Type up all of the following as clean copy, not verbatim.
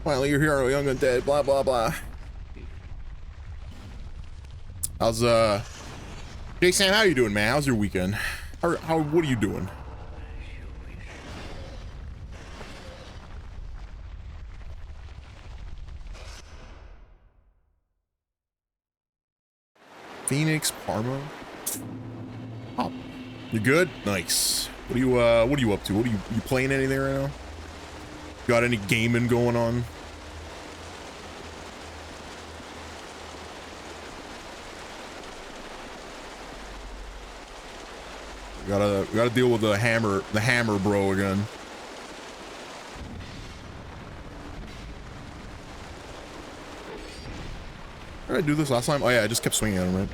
Finally, your hero, young and dead. Blah blah blah. How's Jay Sam? How you doing, man? How's your weekend? How what are you doing? Phoenix, Parma. Oh, you good? Nice. What are you up to? What are you playing anything right now? Got any gaming going on? We gotta deal with the hammer bro again. Did I do this last time? Oh yeah, I just kept swinging at him, right?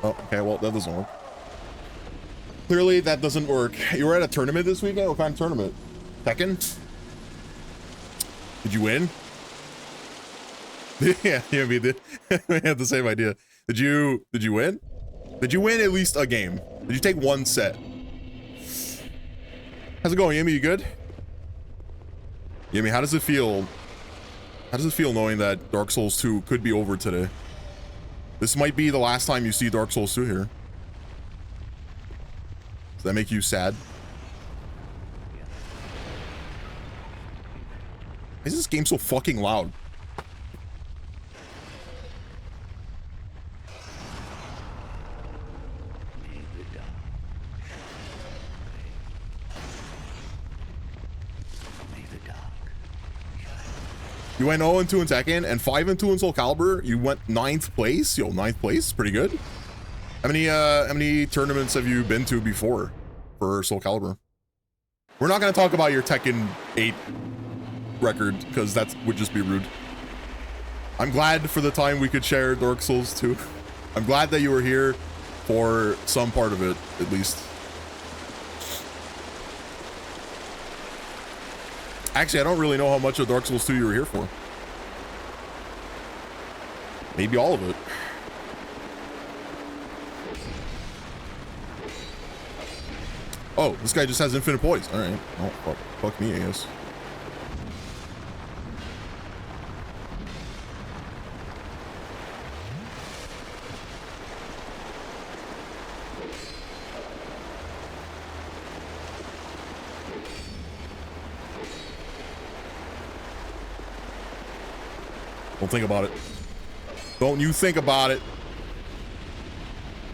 Oh, okay, well, that doesn't work. Clearly, that doesn't work. You were at a tournament this weekend? What kind of tournament? Tekken? Did you win? Yeah, we did. We had the same idea. Did you win? Did you win at least a game? Did you take one set? How's it going, Yami? You good? Yami, how does it feel? How does it feel knowing that Dark Souls 2 could be over today? This might be the last time you see Dark Souls 2 here. Does that make you sad? Why is this game so fucking loud? You went 0-2 in Tekken and 5-2 in Soul Calibur. You went 9th place. Yo, 9th place, pretty good. How many tournaments have you been to before for Soul Calibur? We're not gonna talk about your Tekken 8 record because that would just be rude. I'm glad for the time we could share Dark Souls 2. I'm glad that you were here for some part of it, at least. Actually, I don't really know how much of Dark Souls 2 you were here for. Maybe all of it. Oh, this guy just has infinite poise. All right. Oh, fuck me, I guess. Don't think about it. Don't you think about it.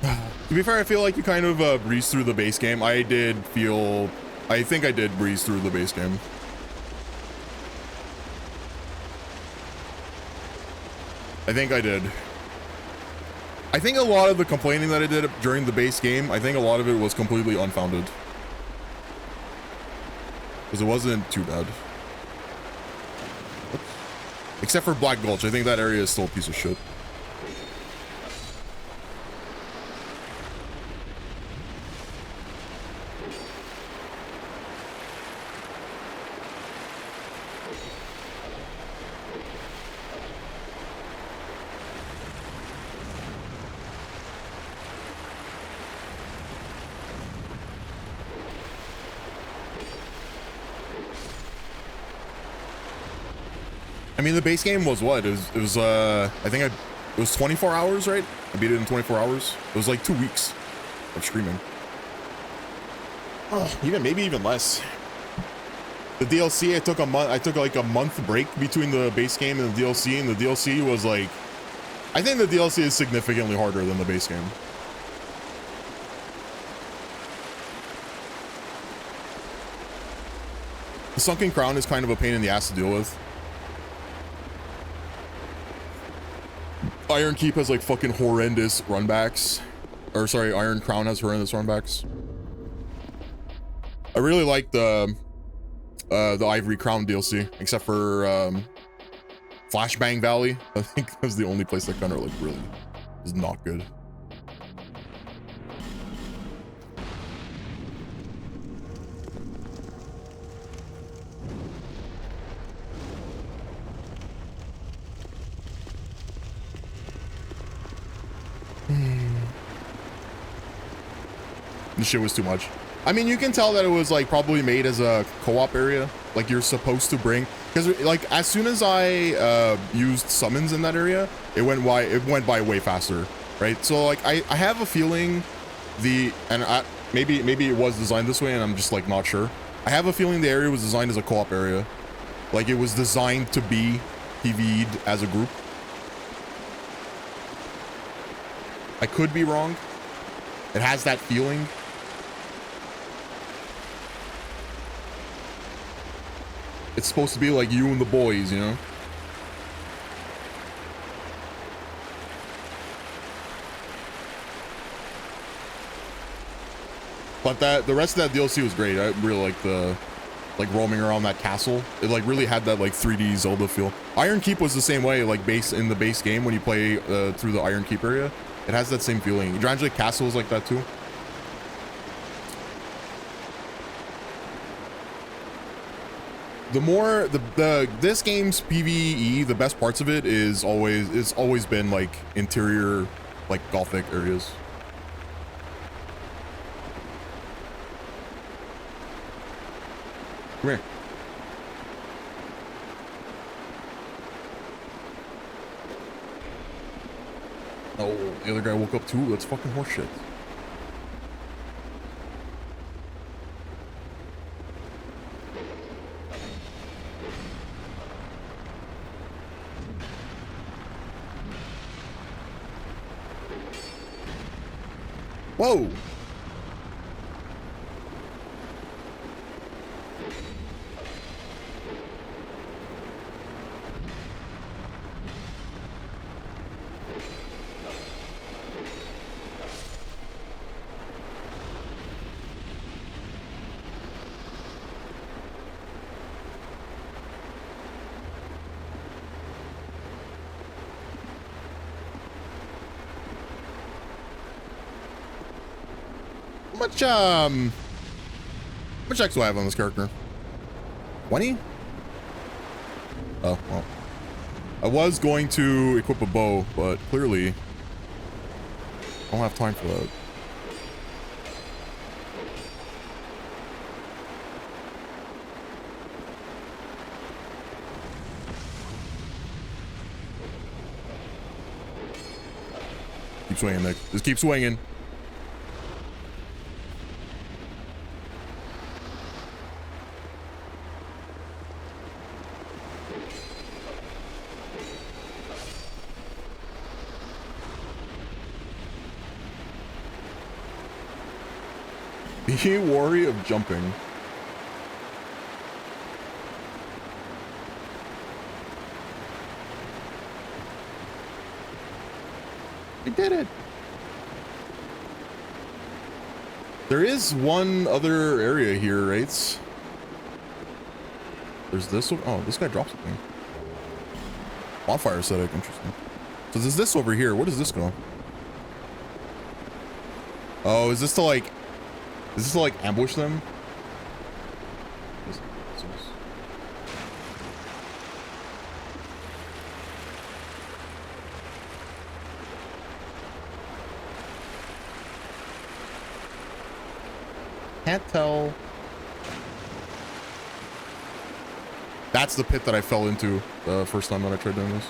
To be fair, I feel like you kind of breezed through the base game. I think I did breeze through the base game. I think I did. I think a lot of the complaining that I did during the base game, I think a lot of it was completely unfounded. Because it wasn't too bad. Except for Black Gulch. I think that area is still a piece of shit. I mean, the base game was what? It was I think it was 24 hours, right? I beat it in 24 hours. It was like 2 weeks of streaming. Oh, maybe even less. The DLC, I took like a month break between the base game and the DLC, and the DLC was like, I think the DLC is significantly harder than the base game. The Sunken Crown is kind of a pain in the ass to deal with. Iron Keep has like fucking horrendous runbacks. Or sorry, Iron Crown has horrendous runbacks. I really like the Ivory Crown DLC, except for Flashbang Valley. I think that was the only place that kind of like really is not good. The shit was too much. I mean, you can tell that it was like probably made as a co-op area. Like you're supposed to bring, Because like as soon as I used summons in that area, it went by way faster, right? So like I have a feeling maybe it was designed this way and I'm just like not sure. I have a feeling the area was designed as a co-op area. Like it was designed to be PvE'd as a group. I could be wrong. It has that feeling. It's supposed to be like you and the boys, you know? But the rest of that DLC was great. I really liked the like roaming around that castle. It like really had that like 3D Zelda feel. Iron Keep was the same way, like in the base game when you play through the Iron Keep area. It has that same feeling. Drangleic Castle is like that too. The more this game's PvE, the best parts of it is always been like interior, like Gothic areas. Come here. Oh, the other guy woke up too. That's fucking horseshit. Whoa. How much X do I have on this character? 20? Oh, well. I was going to equip a bow, but clearly I don't have time for that. Keep swinging, Nick. Just keep swinging. Be wary of jumping. I did it. There is one other area here, right? There's this one. Oh, this guy dropped something. Bonfire aesthetic, interesting. So there's this over here. Where does this go? Oh, is this to like ambush them? Can't tell. That's the pit that I fell into the first time that I tried doing this.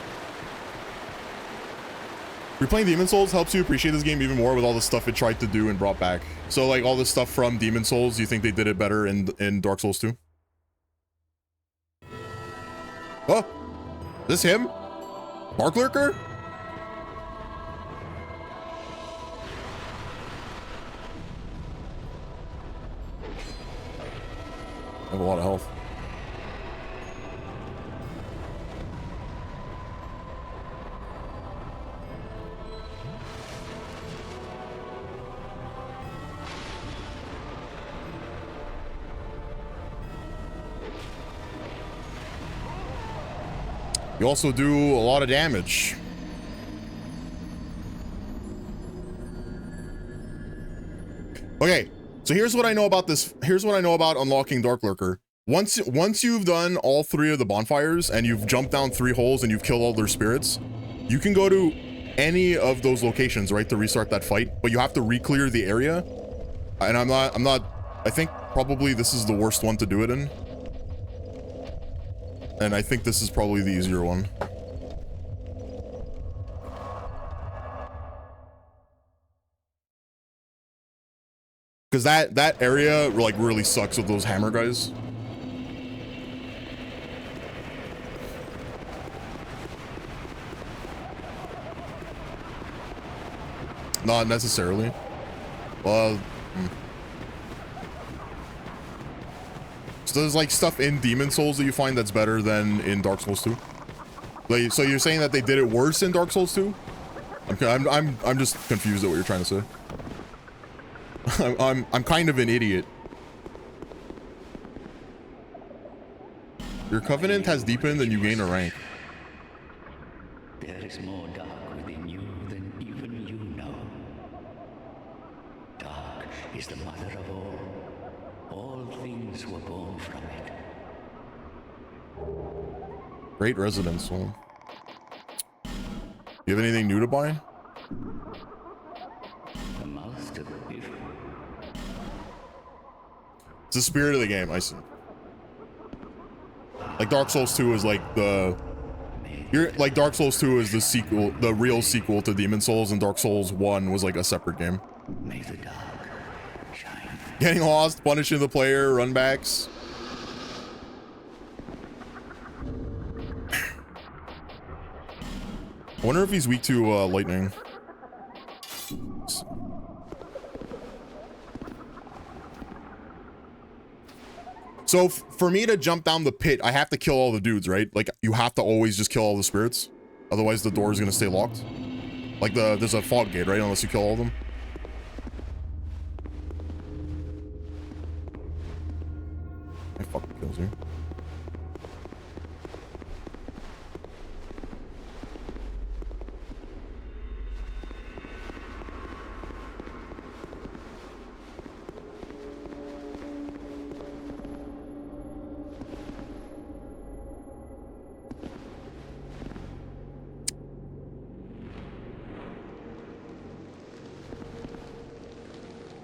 Replaying Demon Souls helps you appreciate this game even more with all the stuff it tried to do and brought back. So like all this stuff from Demon Souls, you think they did it better in Dark Souls 2? Oh, this him? Dark Lurker? I have a lot of health. You also do a lot of damage. Okay, so here's what I know about this. Here's what I know about unlocking Dark Lurker. Once you've done all 3 of the bonfires and you've jumped down 3 holes and you've killed all their spirits, you can go to any of those locations, right, to restart that fight, but you have to re-clear the area. And I think probably this is the worst one to do it in. And I think this is probably the easier one. Because that area like really sucks with those hammer guys. Not necessarily. Well, so there's like stuff in Demon Souls that you find that's better than in Dark Souls 2. Like, so you're saying that they did it worse in Dark Souls 2? Okay, I'm just confused at what you're trying to say. I'm kind of an idiot. Your covenant has deepened and you gain a rank. There is more dark within you than even you know. Dark is the mother of all. All things were born from it. Great residence home. You have anything new to buy? The master if It's the spirit of the game, I see. Like Dark Souls 2 is like like Dark Souls 2 is the sequel, the real sequel to Demon Souls, and Dark Souls 1 was like a separate game. may the dark shine. Getting lost, punishing the player, runbacks. I wonder if he's weak to lightning. So for me to jump down the pit, I have to kill all the dudes, right? Like you have to always just kill all the spirits. Otherwise the door is gonna stay locked. Like there's a fog gate, right? Unless you kill all of them. I fucking kills you.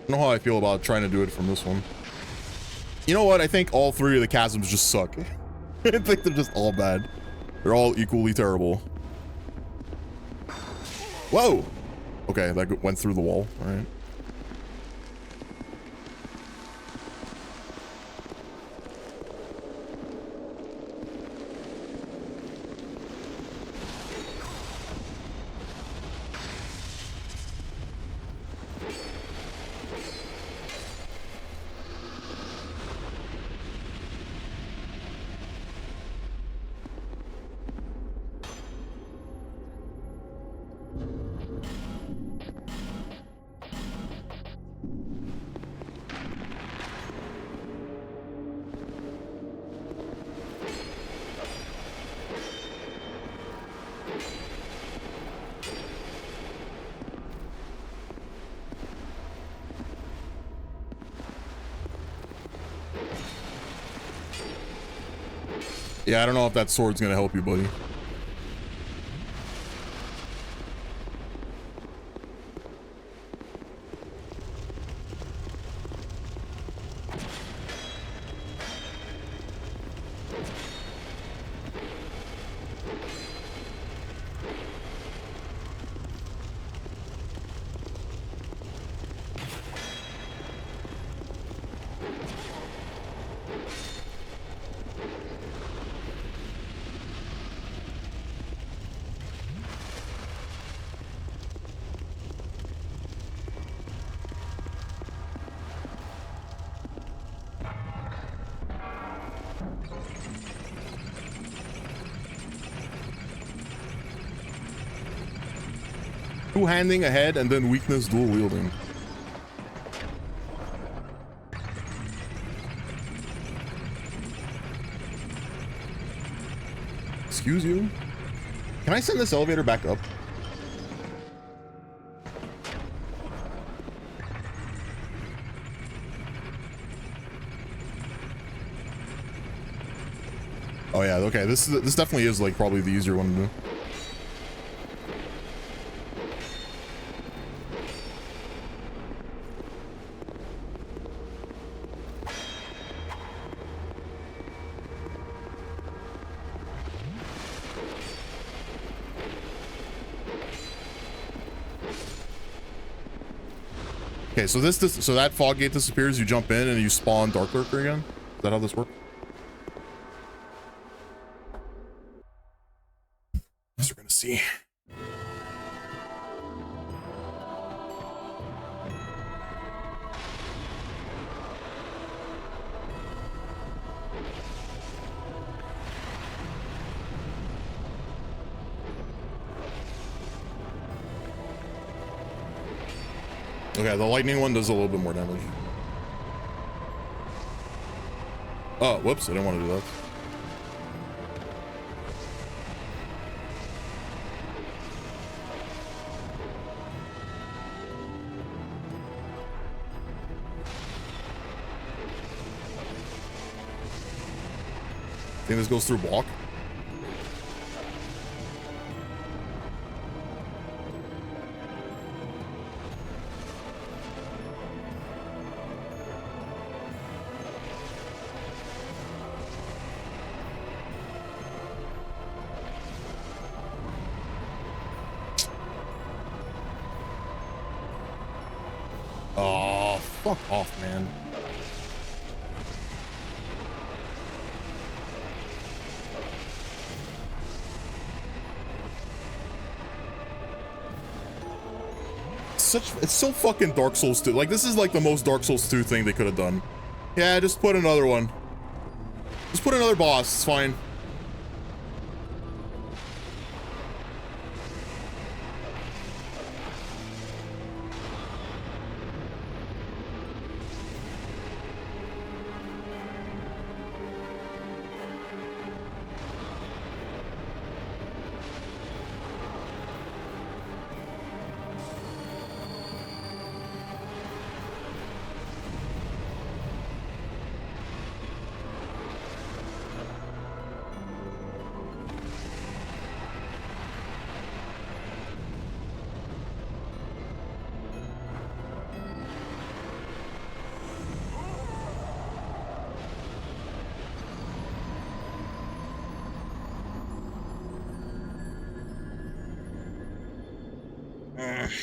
I don't know how I feel about trying to do it from this one. You know what? I think all three of the chasms just suck. I think they're just all bad. They're all equally terrible. Whoa! Okay, that went through the wall. All right. Yeah, I don't know if that sword's gonna help you, buddy. Two-handing ahead and then weakness dual wielding. Excuse you? Can I send this elevator back up? Oh yeah, okay. This definitely is like probably the easier one to do. Okay, so so that fog gate disappears, you jump in and you spawn Dark Lurker again? Is that how this works? Guess we're gonna see. Okay, the lightning one does a little bit more damage. Oh, whoops, I didn't want to do that. Think this goes through block? Oh, fuck off, man. It's so fucking Dark Souls 2. Like, this is like the most Dark Souls 2 thing they could have done. Yeah, just put another one. Just put another boss, it's fine.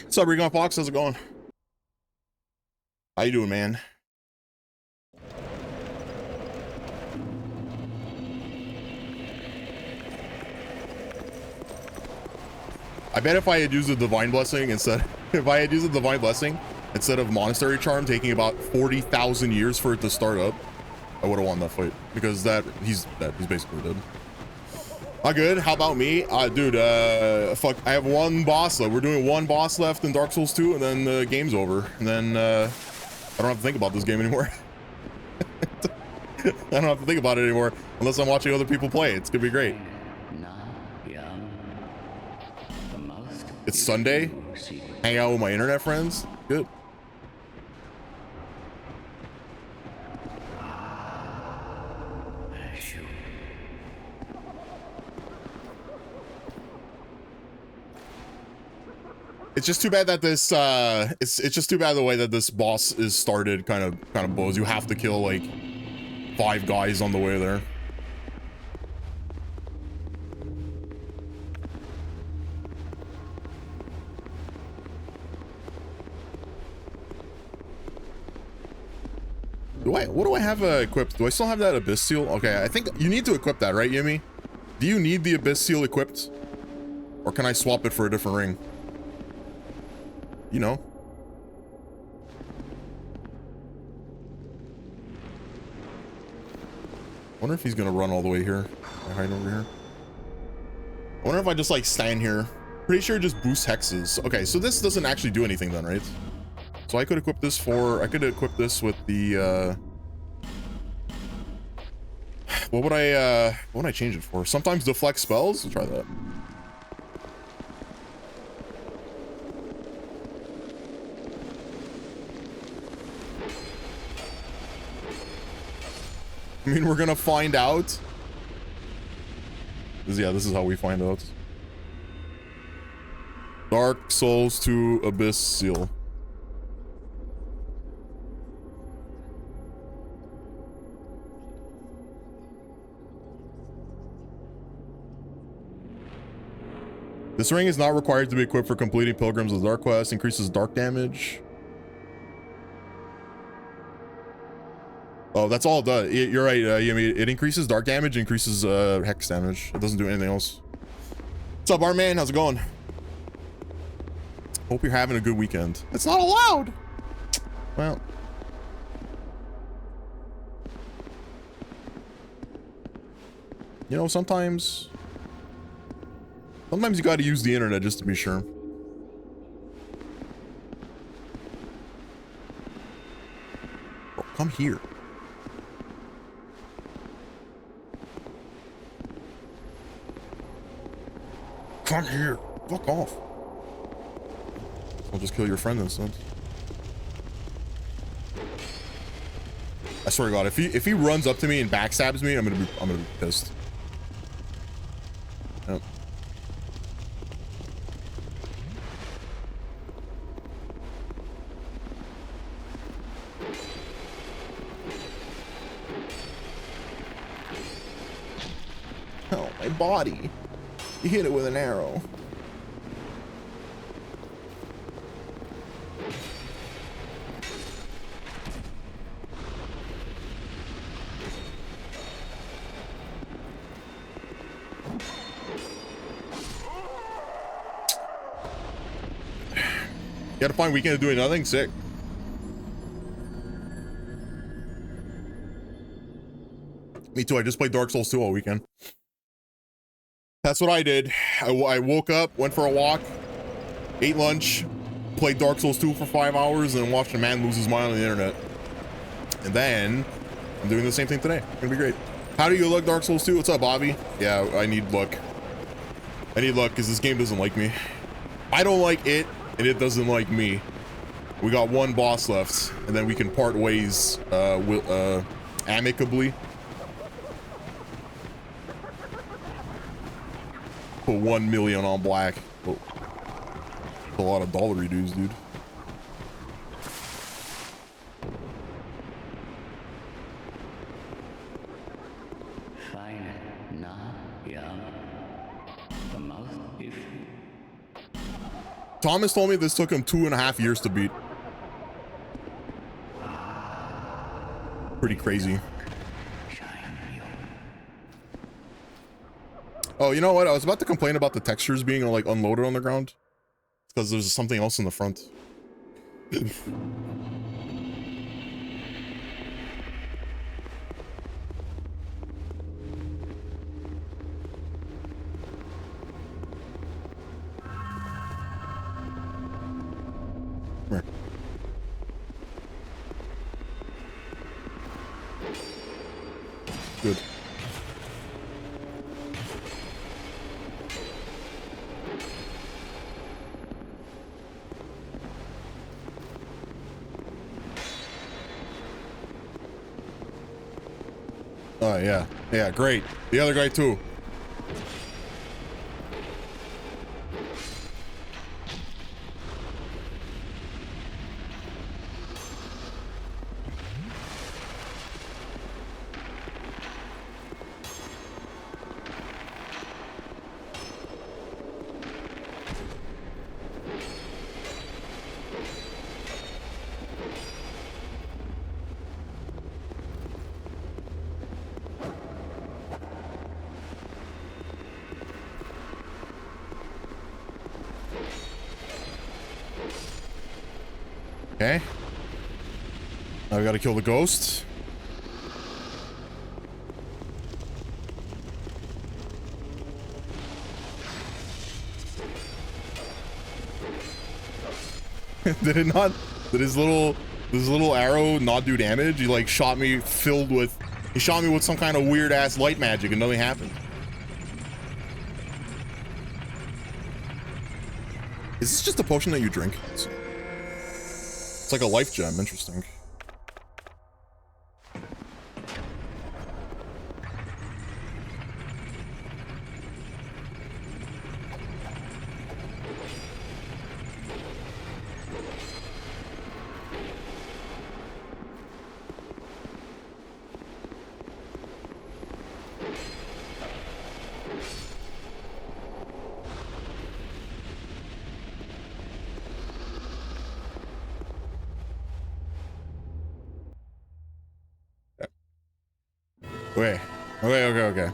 What's up, Recon Fox? How's it going? How you doing, man? I bet if I had used the Divine Blessing instead, if I had used the Divine Blessing instead of Monastery Charm, taking about 40,000 years for it to start up, I would have won that fight because he's dead. He's basically dead. Not good. How about me? Dude, fuck, I have one boss left. We're doing one boss left in Dark Souls 2, and then the game's over. And then, I don't have to think about this game anymore. I don't have to think about it anymore unless I'm watching other people play. It's gonna be great. It's Sunday. Hang out with my internet friends. Good. It's just too bad that this it's just too bad the way that this boss is started kind of blows. You have to kill like 5 guys on the way there. What do I have equipped? Do I still have that Abyss Seal? Okay, I think you need to equip that, right, Yumi? Do you need the Abyss Seal equipped? Or can I swap it for a different ring? You know. Wonder if he's gonna run all the way here. Can I hide over here? I wonder if I just like stand here. Pretty sure it just boosts hexes. Okay, so this doesn't actually do anything then, right? So I could equip this for, I could equip this with the, what would I change it for? Sometimes deflect spells? Let's try that. I mean, we're gonna find out. Yeah, this is how we find out. Dark Souls 2 Abyss Seal. This ring is not required to be equipped for completing Pilgrims of the Dark Quest. Increases dark damage. Oh, that's all it does. You're right. I mean, it increases dark damage, increases hex damage. It doesn't do anything else. What's up, our man? How's it going? Hope you're having a good weekend. It's not allowed. Well. You know, sometimes you got to use the internet just to be sure. Bro, come here. Come here. Fuck off. I'll just kill your friend instead. I swear to God, if he runs up to me and backstabs me, I'm gonna be pissed. Yep. Oh, my body. You hit it with an arrow. You gotta find weekend to do nothing. Sick. Me too. I just played Dark Souls 2 all weekend. That's what I did. I woke up, went for a walk, ate lunch, played Dark Souls 2 for 5 hours, and then watched a man lose his mind on the internet. And then I'm doing the same thing today. It's gonna be great. How do you look, Dark Souls 2? What's up, Bobby? Yeah, I need luck. I need luck because this game doesn't like me. I don't like it, and it doesn't like me. We got one boss left, and then we can part ways amicably. Put 1 million on black. Oh, a lot of dollar dues, dude. Fine, now, yeah. The mouth if Thomas told me this took him 2.5 years to beat. Pretty crazy. Oh, you know what? I was about to complain about the textures being like unloaded on the ground. It's because there's something else in the front. Come here. Good. Oh, yeah. Yeah, great. The other guy, too. Okay. Now we gotta kill the ghost. Did it not? Did his little arrow not do damage? He like shot me he shot me with some kind of weird ass light magic and nothing happened. Is this just a potion that you drink? It's like a life gem. Interesting. Okay. Okay.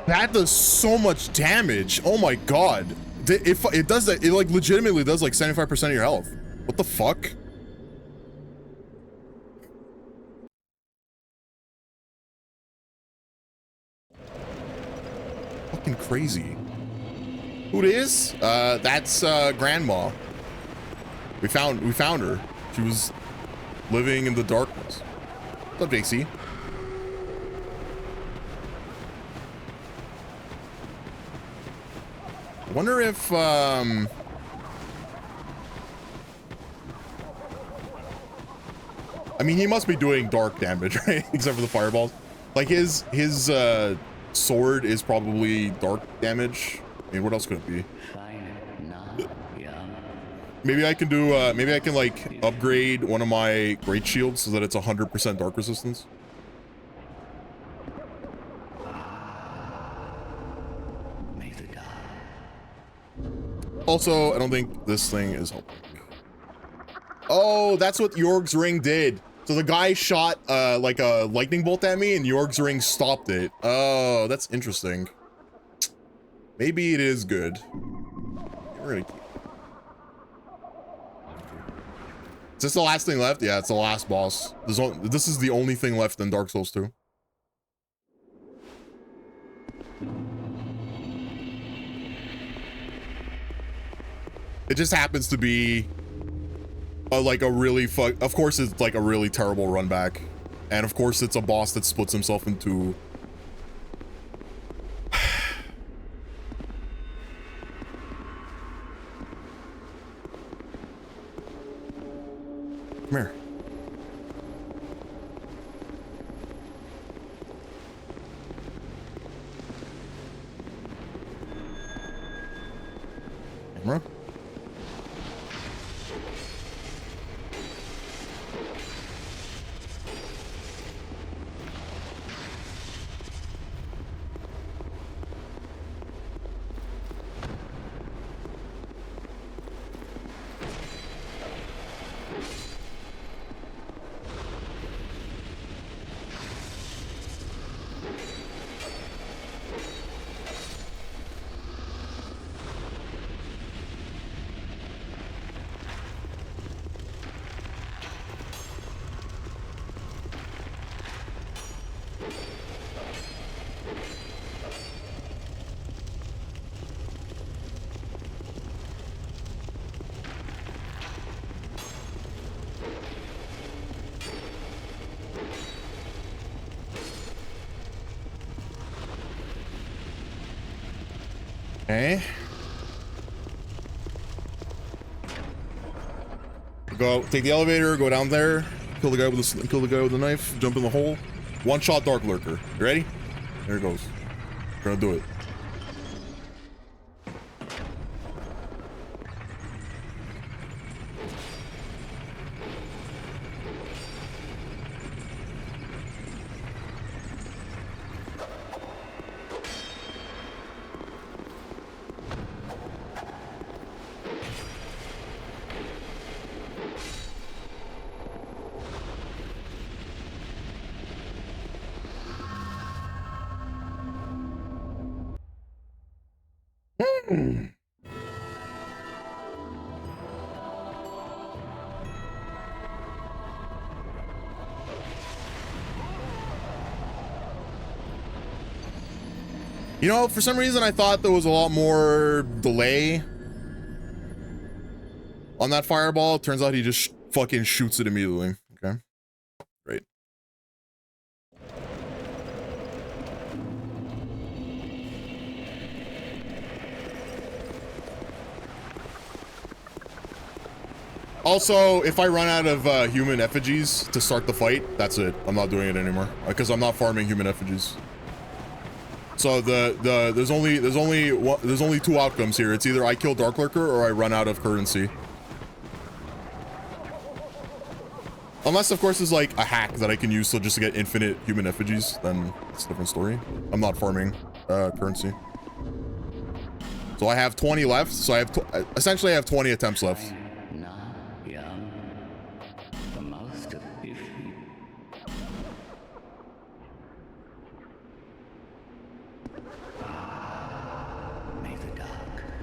That does so much damage. Oh my god. If it does that, it like legitimately does like 75% of your health. What the fuck? Fucking crazy. Who it is? That's Grandma. We found her. She was living in the darkness. What's up, JC? I wonder if I mean, he must be doing dark damage, right? Except for the fireballs. Like his sword is probably dark damage. I mean, what else could it be? Maybe I can do maybe I can like upgrade one of my great shields so that it's 100% dark resistance. Also, I don't think this thing is helping. Oh, that's what Yorg's ring did. So the guy shot like a lightning bolt at me and Yorg's ring stopped it. Oh, that's interesting. Maybe it is good. Is this the last thing left? Yeah, it's the last boss. This is the only thing left in Dark Souls 2. It just happens to be like a really of course it's like a really terrible run back. And of course it's a boss that splits himself into come here. Camera. Okay. Go take the elevator, go down there, kill the guy with the knife, jump in the hole. One shot Dark Lurker. You ready? There it goes. We're gonna do it. You know, for some reason I thought there was a lot more delay on that fireball. Turns out he just fucking shoots it immediately. Okay, great. Also, if I run out of human effigies to start the fight, that's it. I'm not doing it anymore because I'm not farming human effigies. So there's only two outcomes here. It's either I kill Dark Lurker or I run out of currency. Unless, of course, there's like a hack that I can use so just to get infinite human effigies, then it's a different story. I'm not farming currency. So I have 20 left. So I have essentially I have 20 attempts left.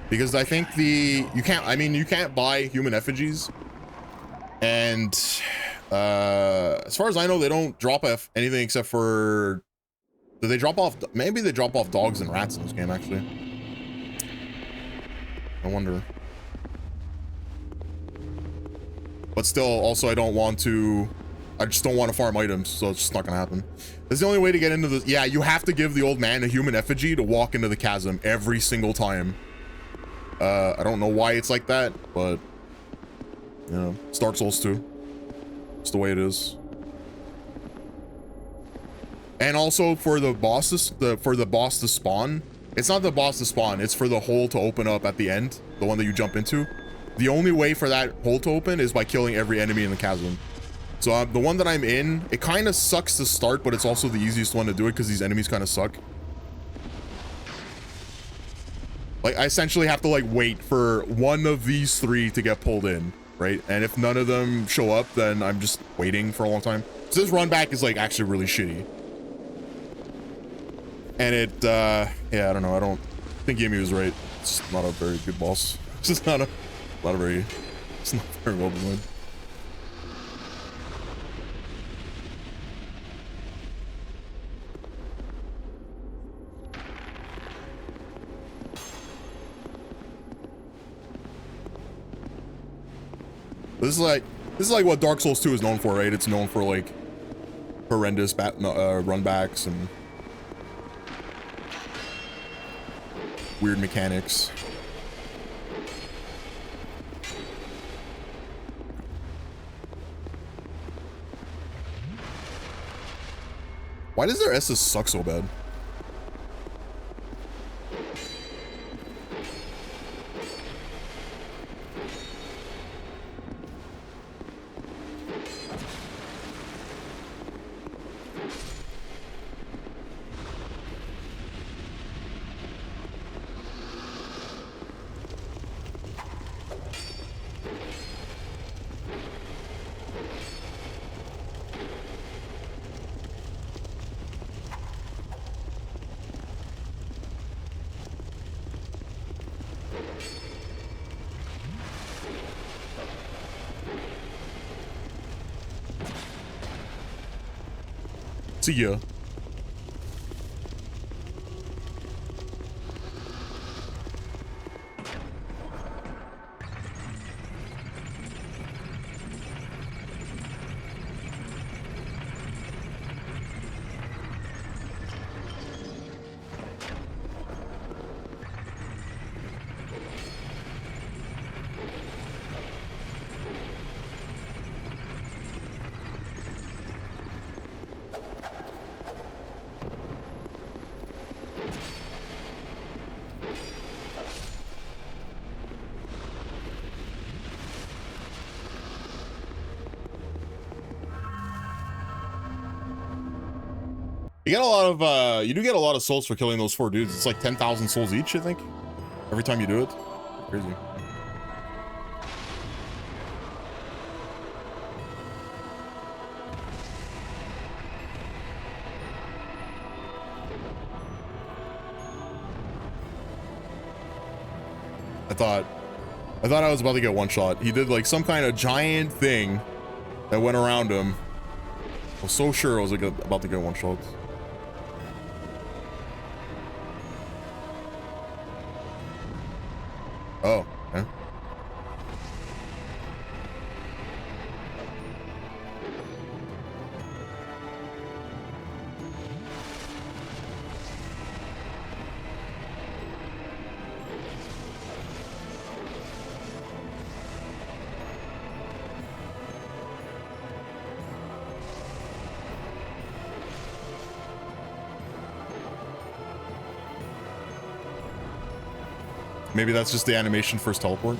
Because I think you can't buy human effigies, and as far as I know, they don't drop off anything except for, do they drop off, maybe they drop off dogs and rats in this game actually. I wonder. But still, also I just don't want to farm items, so it's just not gonna happen. That's the only way to get into the, yeah, you have to give the old man a human effigy to walk into the chasm every single time. I don't know why it's like that, but you know, it's Dark Souls 2. It's the way it is. And also for the bosses, for the boss to spawn, it's not the boss to spawn, it's for the hole to open up at the end, the one that you jump into. The only way for that hole to open is by killing every enemy in the chasm. So the one that I'm in, it kind of sucks to start, but it's also the easiest one to do it because these enemies kind of suck. Like, I essentially have to, like, wait for one of these three to get pulled in, right? And if none of them show up, then I'm just waiting for a long time. So this run back is, like, actually really shitty. And it, yeah, I don't know. I don't think Yumi was right. It's not a very good boss. It's just not very well designed. This is like what Dark Souls 2 is known for, right? It's known for like horrendous run backs and weird mechanics. Why does their S's suck so bad? See ya. You get a lot of, you do get a lot of souls for killing those 4 dudes. It's like 10,000 souls each, I think, every time you do it. Crazy. thought I was about to get one shot. He did like some kind of giant thing that went around him. I was so sure I was like about to get one shot. Oh, okay. Maybe that's just the animation first teleport.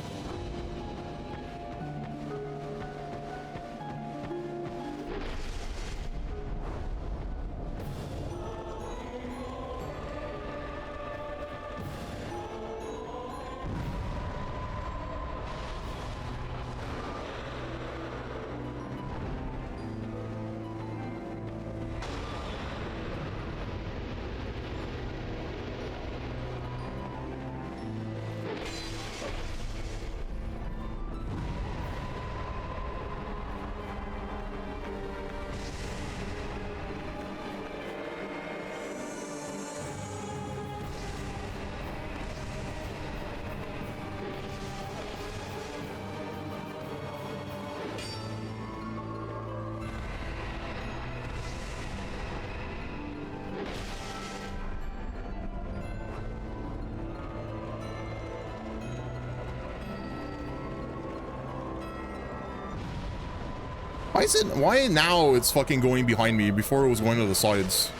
Why now it's fucking going behind me before it was going to the sides?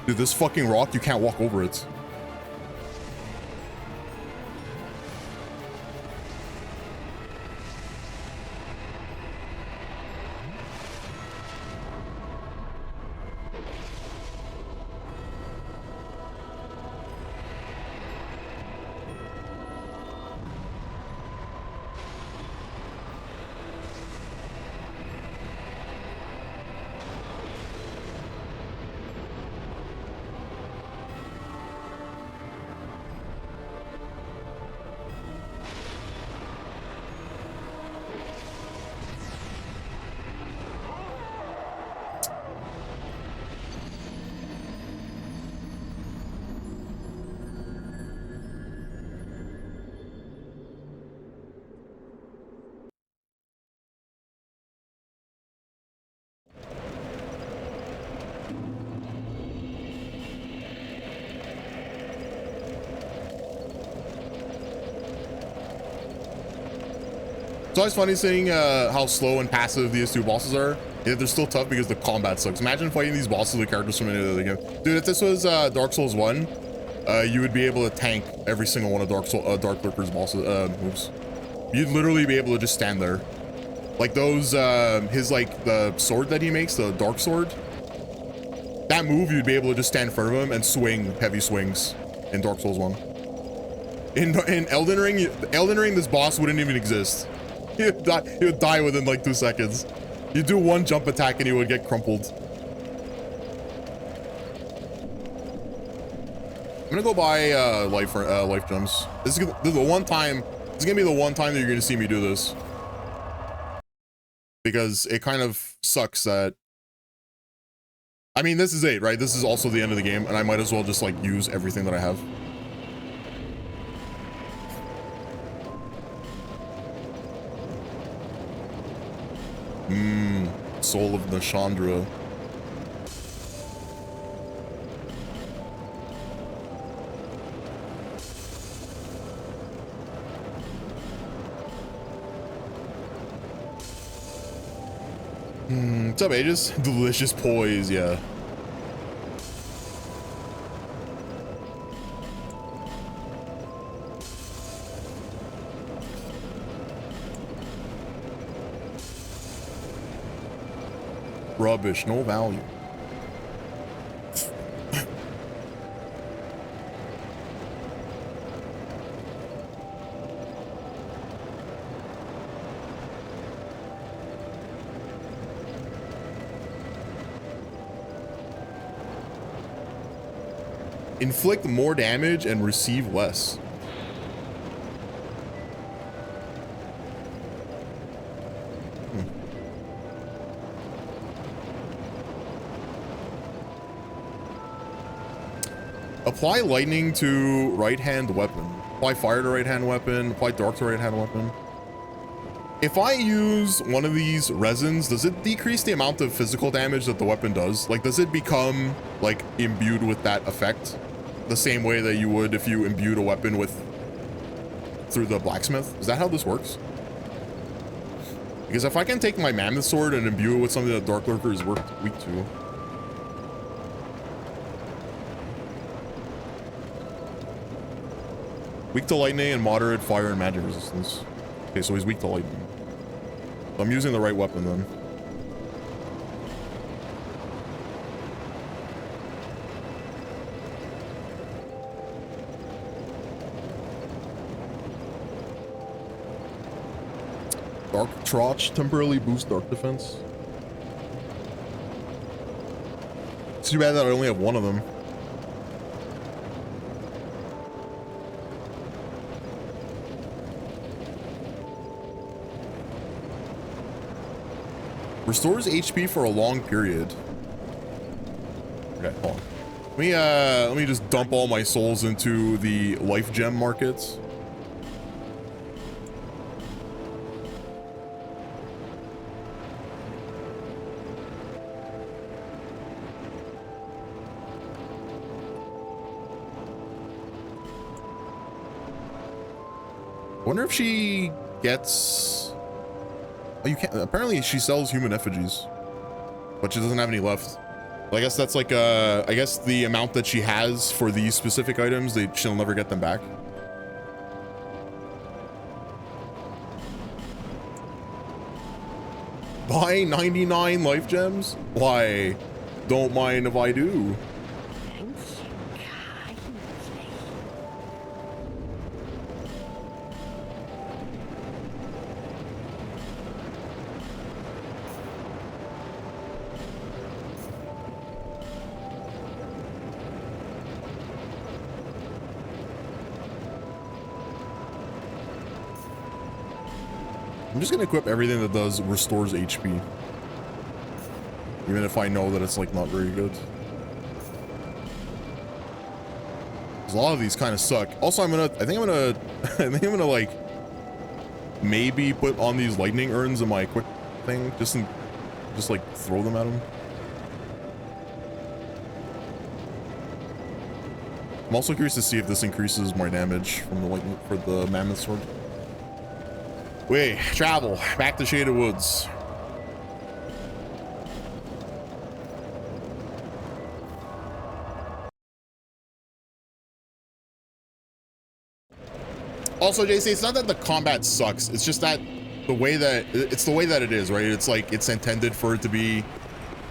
Dude, this fucking rock, you can't walk over it. It's always funny seeing how slow and passive these two bosses are. Yeah, they're still tough because the combat sucks. Imagine fighting these bosses with characters from any other game. Dude, if this was Dark Souls 1, you would be able to tank every single one of Dark Lurker's bosses moves. You'd literally be able to just stand there. Like those, his like the sword that he makes, the Dark Sword. That move, you'd be able to just stand in front of him and swing heavy swings in Dark Souls 1. In Elden Ring, this boss wouldn't even exist. He would die within like 2 seconds. You do one jump attack and he would get crumpled. I'm gonna go buy life gems. This is the one time. This is gonna be the one time that you're gonna see me do this, because it kind of sucks that. I mean, this is it, right? This is also the end of the game, and I might as well just like use everything that I have. Soul of Nashandra. What's up, Aegis? Delicious poise, yeah. Rubbish, no value. Inflict more damage and receive less. Apply lightning to right-hand weapon. Apply fire to right-hand weapon. Apply dark to right-hand weapon. If I use one of these resins, does it decrease the amount of physical damage that the weapon does? Like, does it become, like, imbued with that effect? The same way that you would if you imbued a weapon with... through the blacksmith? Is that how this works? Because if I can take my mammoth sword and imbue it with something that Dark Lurker is weak to... Weak to lightning and moderate fire and magic resistance. Okay, so he's weak to lightning. So I'm using the right weapon then. Dark Trotch temporarily boosts dark defense. It's too bad that I only have one of them. Restores HP for a long period. Okay, hold on. Let me just dump all my souls into the life gem markets. I wonder if she gets... Oh, you can't. Apparently, she sells human effigies, but she doesn't have any left. I guess that's like I guess the amount that she has for these specific items, she'll never get them back. Buy 99 life gems? Why? Don't mind if I do. I'm just gonna equip everything that does restores HP. Even if I know that it's like not very good. 'Cause a lot of these kind of suck. Also, I think I'm gonna like maybe put on these lightning urns in my quick thing, just like throw them at them. I'm also curious to see if this increases my damage from the lightning for the mammoth sword. Wait, travel back to Shaded Woods. Also, JC, it's not that the combat sucks. It's just that the way that it is, right? It's like it's intended for it to be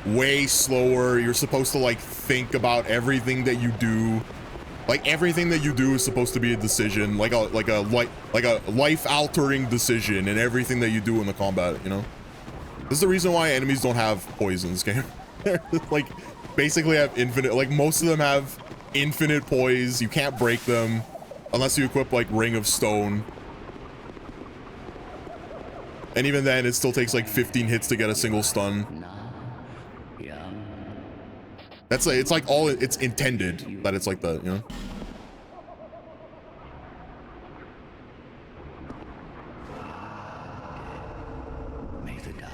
way slower. You're supposed to like think about everything that you do. Like everything that you do is supposed to be a decision, like a life-altering decision in everything that you do in the combat, you know? This is the reason why enemies don't have poison in this game. Like, basically have infinite, like most of them have infinite poise. You can't break them unless you equip like Ring of Stone. And even then, it still takes like 15 hits to get a single stun. That's like, it's like all it's intended that it's like that, you know? May the dark.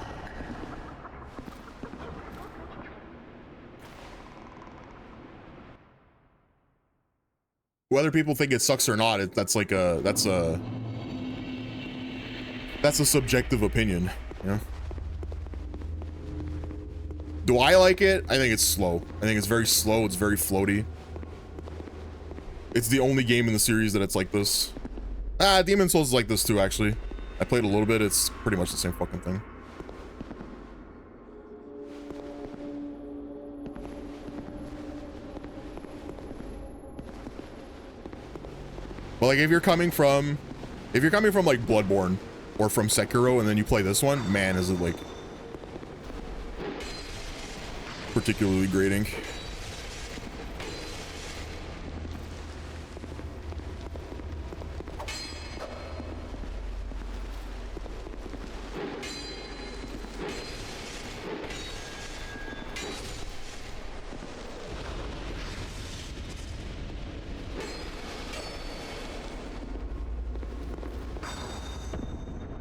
Whether people think it sucks or not, that's a subjective opinion, you know? Do I like it? I think it's slow. I think it's very slow. It's very floaty. It's the only game in the series that it's like this. Demon Souls is like this too, actually. I played a little bit. It's pretty much the same fucking thing. But like, if you're coming from like Bloodborne or from Sekiro and then you play this one, man, is it like particularly grating.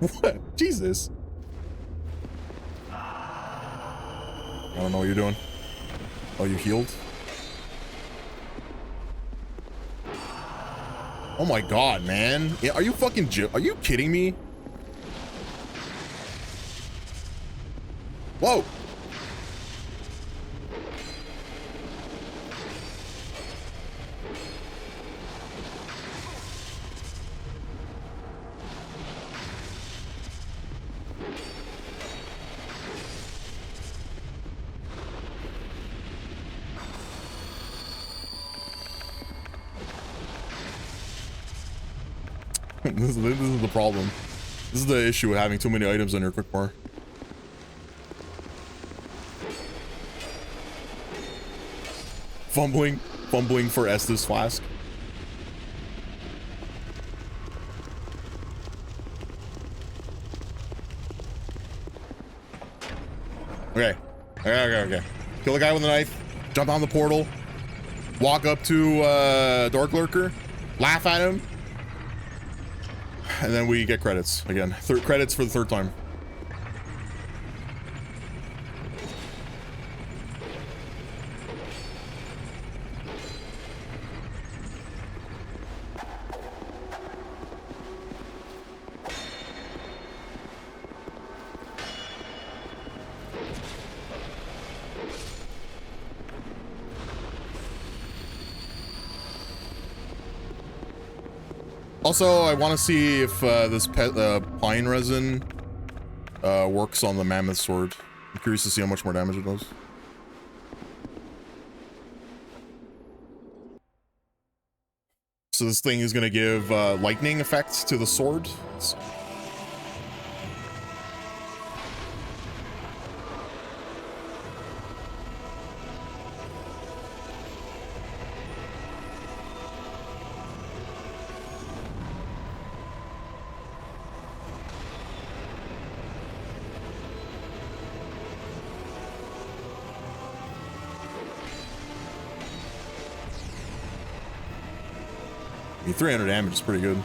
What? Jesus. I don't know what you're doing. Oh, you healed? Oh my god, man. Yeah, are you fucking are you kidding me? Whoa. This is the problem. This is the issue with having too many items on your quick bar. Fumbling for Estus flask. Okay. Kill the guy with the knife. Jump on the portal. Walk up to Dark Lurker. Laugh at him. And then we get credits again. Credits for the third time. Also, I want to see if this pine resin works on the mammoth sword. I'm curious to see how much more damage it does. So this thing is going to give lightning effects to the sword. I mean, 300 damage is pretty good.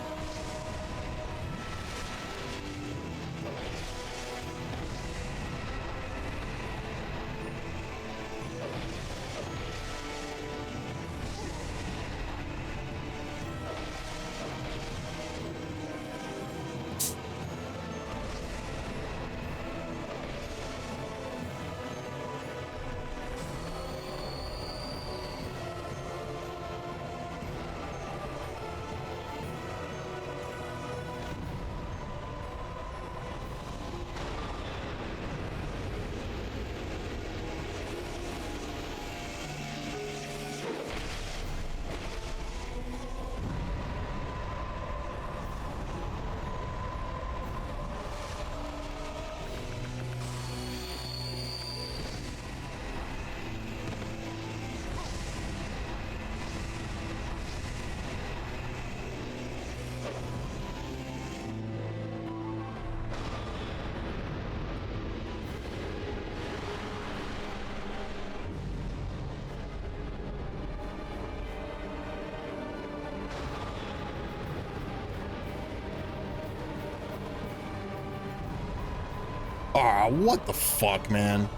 Ah, what the fuck, man?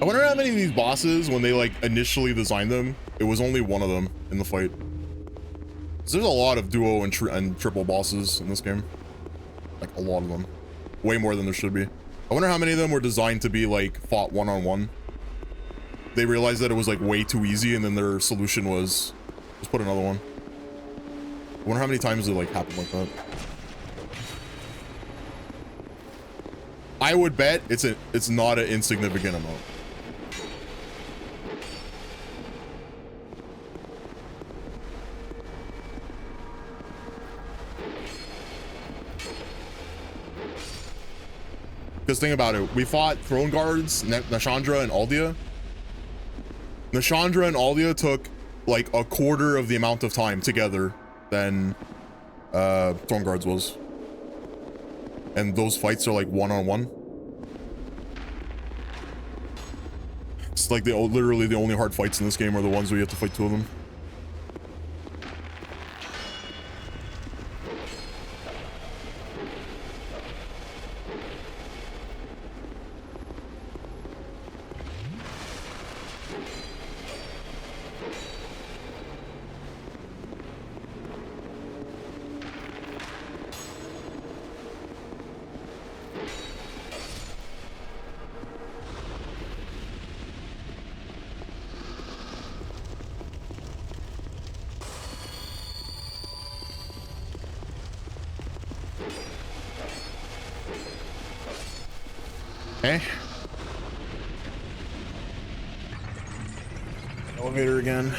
I wonder how many of these bosses, when they like initially designed them, it was only one of them in the fight. 'Cause there's a lot of duo and triple bosses in this game. Like a lot of them. Way more than there should be. I wonder how many of them were designed to be like fought one-on-one. They realized that it was like way too easy, and then their solution was just put another one. I wonder how many times it like happened like that. I would bet it's not an insignificant amount. Because think about it, we fought Throne Guards, Nashandra, and Aldia. Nashandra and Aldia took like a quarter of the amount of time together than Throne Guards was. And those fights are like one-on-one. It's like literally the only hard fights in this game are the ones where you have to fight two of them. Okay. Elevator again.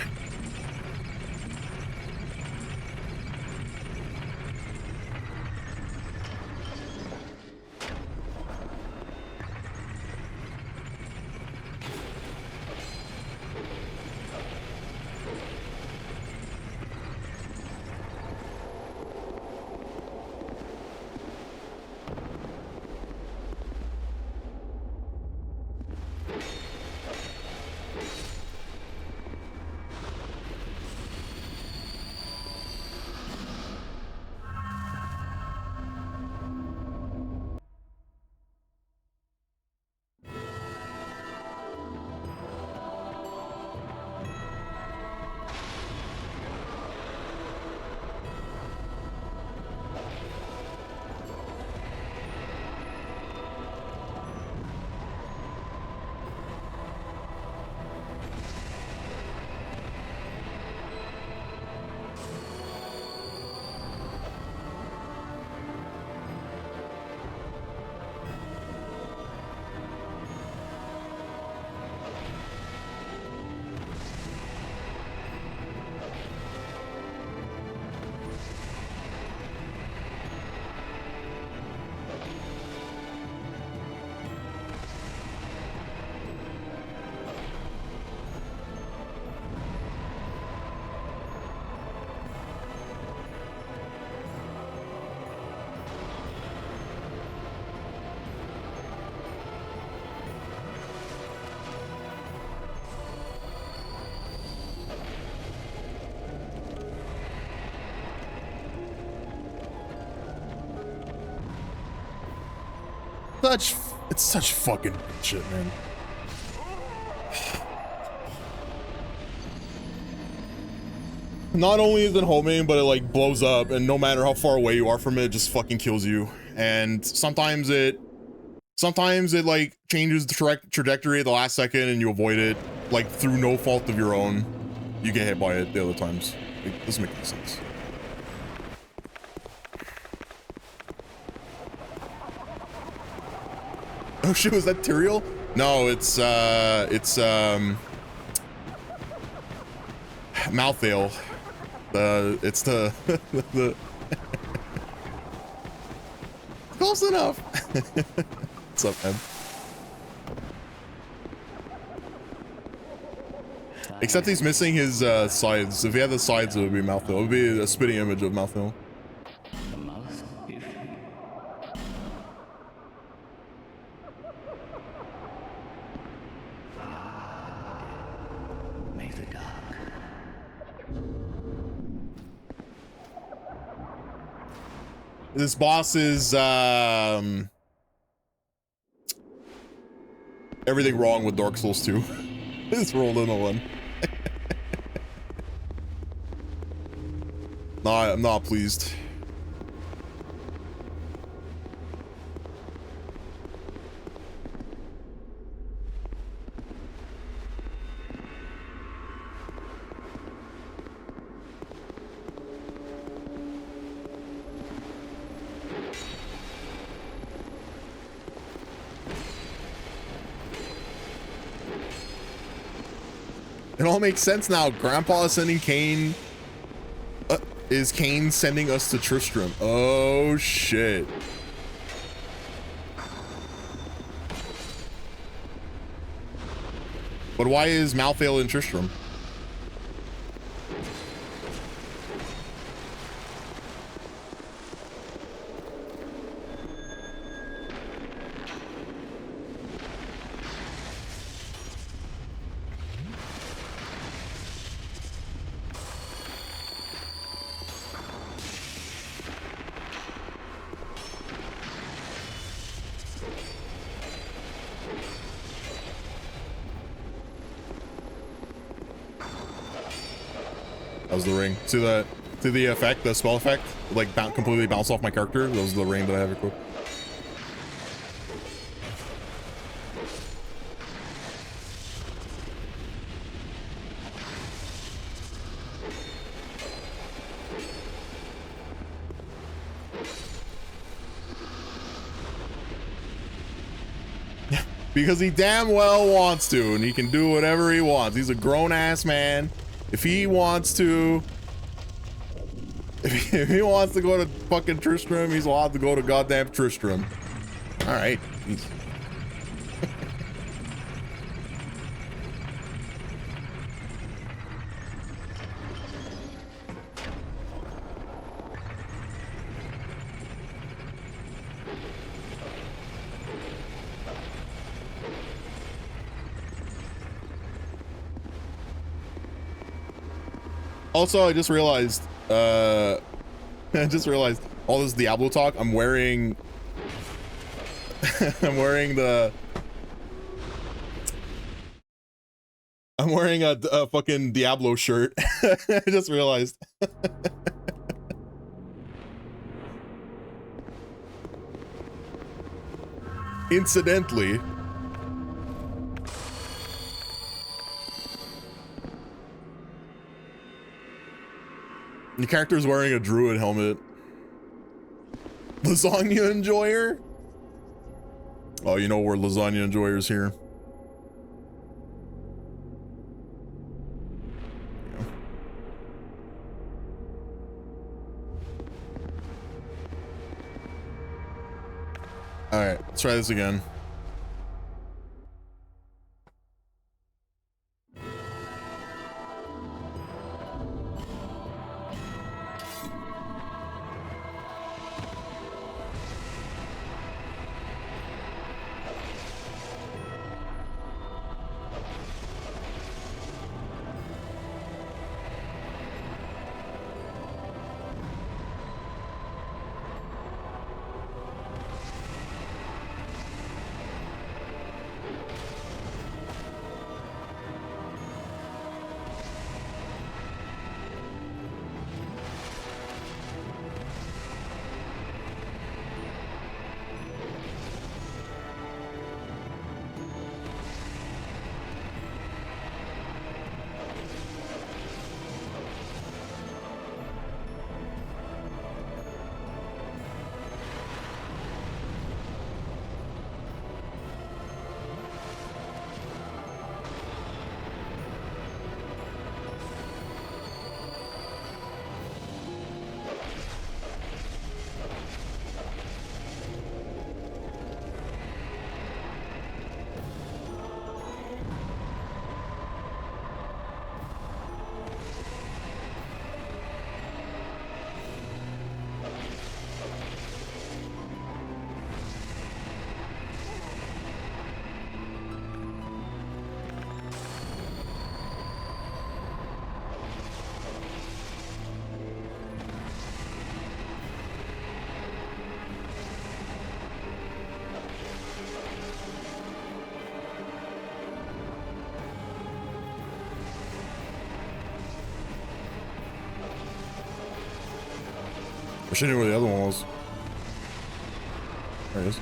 It's such fucking shit, man. Not only is it homing, but it like blows up, and no matter how far away you are from it, it just fucking kills you. And sometimes it like changes the trajectory at the last second, and you avoid it, like through no fault of your own. You get hit by it the other times. It doesn't make any sense. Oh shit, was that Tyrael? No, it's Malthael. It's the the close enough. What's up, man? Except he's missing his sides. If he had the sides, it would be Malthael. It would be a spitting image of Malthael. The mouth, if may the dark. This boss is Everything wrong with Dark Souls 2. It's rolled in a 1. Nah, I'm not pleased. It all makes sense now. Grandpa is sending Kane. Is Kane sending us to Tristram? Oh shit. But why is Malthael in Tristram? That was the ring. See the effect, the spell effect, like completely bounce off my character. That was the ring that I have equipped. Because he damn well wants to, and he can do whatever he wants. He's a grown-ass man. If he wants to... If he wants to go to fucking Tristram, he's allowed to go to goddamn Tristram. Alright. Also, I just realized, all this Diablo talk. I'm wearing a fucking Diablo shirt. I just realized. Incidentally. The character's wearing a druid helmet. Lasagna enjoyer? Oh, you know we're lasagna enjoyers here. Alright, let's try this again. Wish I knew where the other one was. There it is.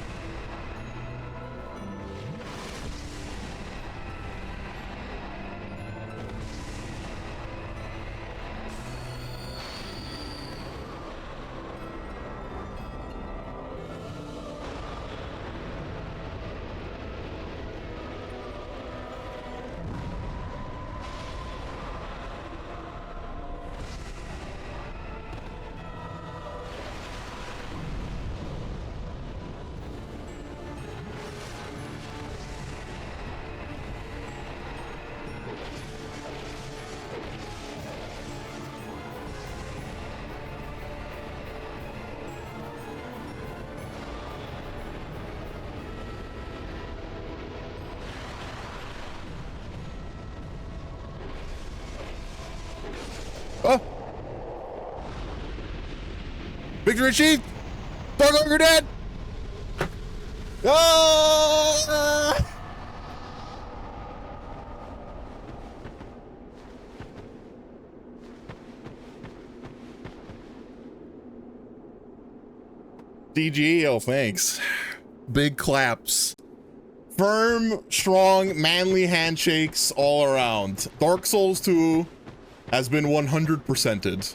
Oh! Victory achieved! Dark Ogre dead! Oh! DG, oh thanks. Big claps. Firm, strong, manly handshakes all around. Dark Souls 2 has been 100%ed.